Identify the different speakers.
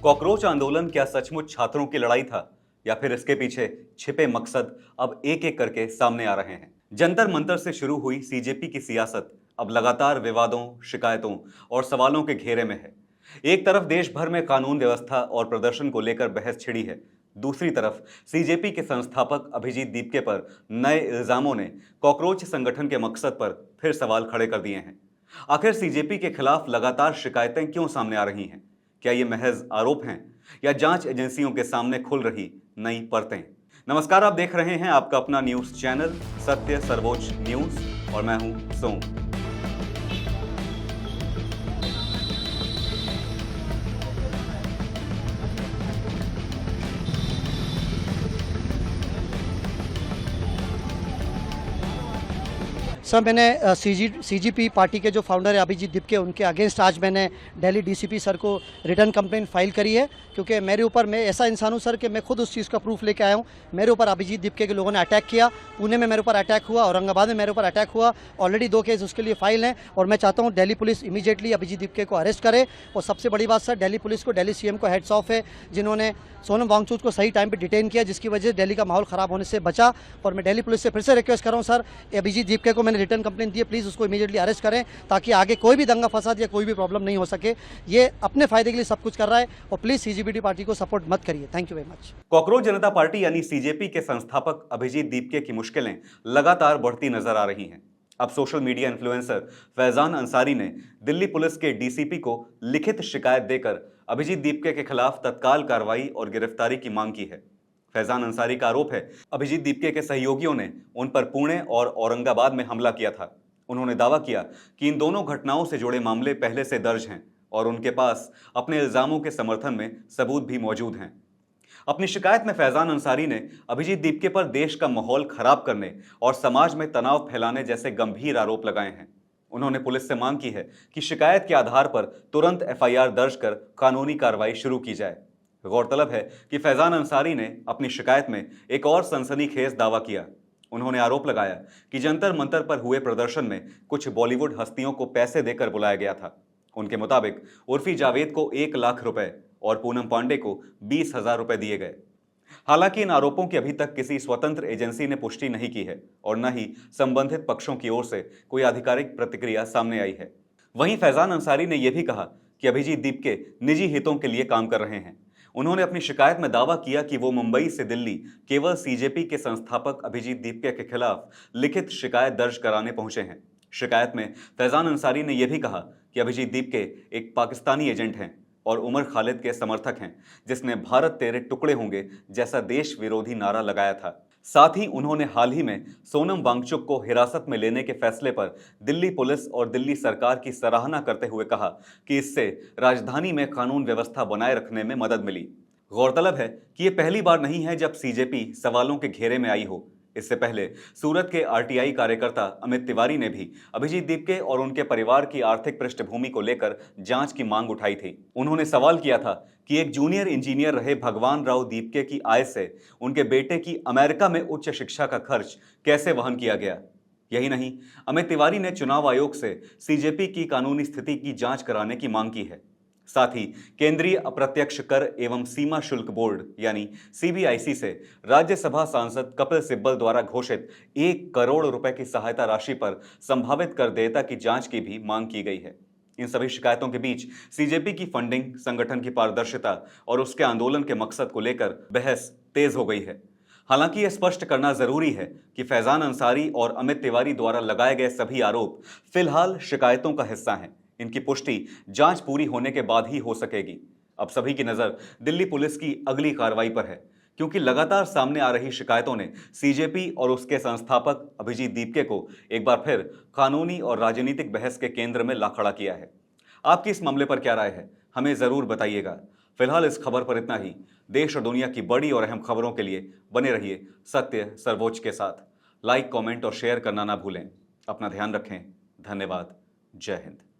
Speaker 1: Cockroach आंदोलन क्या सचमुच छात्रों की लड़ाई था या फिर इसके पीछे छिपे मकसद अब एक एक करके सामने आ रहे हैं। जंतर मंतर से शुरू हुई सीजेपी की सियासत अब लगातार विवादों, शिकायतों और सवालों के घेरे में है। एक तरफ देश भर में कानून व्यवस्था और प्रदर्शन को लेकर बहस छिड़ी है, दूसरी तरफ सीजेपी के संस्थापक अभिजीत दीपके पर नए इल्जामों ने कॉकरोच संगठन के मकसद पर फिर सवाल खड़े कर दिए हैं। आखिर सीजेपी के खिलाफ लगातार शिकायतें क्यों सामने आ रही हैं? क्या ये महज आरोप हैं या जांच एजेंसियों के सामने खुल रही नई परतें? नमस्कार, आप देख रहे हैं आपका अपना न्यूज चैनल सत्य सर्वोच्च न्यूज और मैं हूं सोम।
Speaker 2: सर, मैंने सीजीपी पार्टी के जो फाउंडर है अभिजीत दीपके, उनके अगेंस्ट आज मैंने दिल्ली डीसीपी सर को रिटर्न कंप्लेंट फाइल करी है, क्योंकि मेरे ऊपर, मैं ऐसा इंसान हूं सर कि मैं खुद उस चीज़ का प्रूफ लेके आया हूं। मेरे ऊपर अभिजीत दीपके के लोगों ने अटैक किया, पुणे में मेरे ऊपर अटैक हुआ, औरंगाबाद में मेरे ऊपर अटैक हुआ। ऑलरेडी 2 केस उसके लिए फाइल हैं और मैं चाहता हूँ दिल्ली पुलिस इमीडिएटली अभिजीत दीपके को अरेस्ट करे। और सबसे बड़ी बात सर, दिल्ली पुलिस को, दिल्ली सीएम को हेड्स ऑफ है, जिन्होंने सोनम वांगचुक को सही टाइम पर डिटेन किया, जिसकी वजह से दिल्ली का माहौल ख़राब होने से बचा। और मैं दिल्ली पुलिस से फिर से रिक्वेस्ट कर रहा हूँ सर, अभिजीत दीपके को मैंने रिटर्न कंप्लेंट दी है, प्लीज़ उसको इमीडिएटली अरेस्ट करें, ताकि आगे कोई भी दंगा फसाद या कोई भी प्रॉब्लम नहीं हो सके। ये अपने फायदे के लिए सब कुछ कर रहा है और प्लीज़ सीजीबीटी पार्टी को सपोर्ट मत करिए। Thank you very much.
Speaker 1: Cockroach Janata party यानी सीजेपी के संस्थापक अभिजीत दीपके की मुश्किलें लगातार बढ़ती नजर आ रही हैं। अब social media influencer Faizan Ansari ने दिल्ली पुलिस के डीसीपी को लिखित शिकायत देकर अभिजीत दीपके के खिलाफ तत्काल कार्रवाई और गिरफ्तारी की मांग की है। फैजान अंसारी का आरोप है, अभिजीत दीपके के सहयोगियों ने उन पर पुणे और औरंगाबाद में हमला किया था। उन्होंने दावा किया कि इन दोनों घटनाओं से जुड़े मामले पहले से दर्ज हैं और उनके पास अपने इल्जामों के समर्थन में सबूत भी मौजूद हैं। अपनी शिकायत में फैजान अंसारी ने अभिजीत दीपके पर देश का माहौल खराब करने और समाज में तनाव फैलाने जैसे गंभीर आरोप लगाए हैं। उन्होंने पुलिस से मांग की है कि शिकायत के आधार पर तुरंत एफआईआर दर्ज कर कानूनी कार्रवाई शुरू की जाए। गौरतलब है कि फैजान अंसारी ने अपनी शिकायत में एक और सनसनीखेज दावा किया। उन्होंने आरोप लगाया कि जंतर मंतर पर हुए प्रदर्शन में कुछ बॉलीवुड हस्तियों को पैसे देकर बुलाया गया था। उनके मुताबिक उर्फी जावेद को 1 लाख रुपए और पूनम पांडे को 20,000 रुपए दिए गए। हालांकि इन आरोपों की अभी तक किसी स्वतंत्र एजेंसी ने पुष्टि नहीं की है और न ही संबंधित पक्षों की ओर से कोई आधिकारिक प्रतिक्रिया सामने आई है। वहीं फैजान अंसारी ने यह भी कहा कि अभिजीत दीपके निजी हितों के लिए काम कर रहे हैं। उन्होंने अपनी शिकायत में दावा किया कि वो मुंबई से दिल्ली केवल सीजेपी के संस्थापक अभिजीत दीपके के खिलाफ लिखित शिकायत दर्ज कराने पहुंचे हैं। शिकायत में फैजान अंसारी ने यह भी कहा कि अभिजीत दीपके एक पाकिस्तानी एजेंट हैं और उमर खालिद के समर्थक हैं, जिसने भारत तेरे टुकड़े होंगे जैसा देश विरोधी नारा लगाया था। साथ ही उन्होंने हाल ही में सोनम वांगचुक को हिरासत में लेने के फैसले पर दिल्ली पुलिस और दिल्ली सरकार की सराहना करते हुए कहा कि इससे राजधानी में कानून व्यवस्था बनाए रखने में मदद मिली। गौरतलब है कि यह पहली बार नहीं है जब सीजेपी सवालों के घेरे में आई हो। इससे पहले सूरत के आरटीआई कार्यकर्ता अमित तिवारी ने भी अभिजीत दीपके और उनके परिवार की आर्थिक पृष्ठभूमि को लेकर जांच की मांग उठाई थी। उन्होंने सवाल किया था कि एक जूनियर इंजीनियर रहे भगवान राव दीपके की आय से उनके बेटे की अमेरिका में उच्च शिक्षा का खर्च कैसे वहन किया गया। यही नहीं, अमित तिवारी ने चुनाव आयोग से सीजेपी की कानूनी स्थिति की जांच कराने की मांग की है। साथ ही केंद्रीय अप्रत्यक्ष कर एवं सीमा शुल्क बोर्ड यानी सीबीआईसी से राज्यसभा सांसद कपिल सिब्बल द्वारा घोषित 1 करोड़ रुपए की सहायता राशि पर संभावित करदेयता की जांच की भी मांग की गई है। इन सभी शिकायतों के बीच सीजेपी की फंडिंग, संगठन की पारदर्शिता और उसके आंदोलन के मकसद को लेकर बहस तेज हो गई है। हालांकि यह स्पष्ट करना जरूरी है कि फैजान अंसारी और अमित तिवारी द्वारा लगाए गए सभी आरोप फिलहाल शिकायतों का हिस्सा हैं। इनकी पुष्टि जांच पूरी होने के बाद ही हो सकेगी। अब सभी की नजर दिल्ली पुलिस की अगली कार्रवाई पर है, क्योंकि लगातार सामने आ रही शिकायतों ने सीजेपी और उसके संस्थापक अभिजीत दीपके को एक बार फिर कानूनी और राजनीतिक बहस के केंद्र में ला खड़ा किया है। आपकी इस मामले पर क्या राय है, हमें जरूर बताइएगा। फिलहाल इस खबर पर इतना ही। देश और दुनिया की बड़ी और अहम खबरों के लिए बने रहिए सत्य सर्वोच्च के साथ। लाइक, कमेंट और शेयर करना ना भूलें। अपना ध्यान रखें। धन्यवाद। जय हिंद।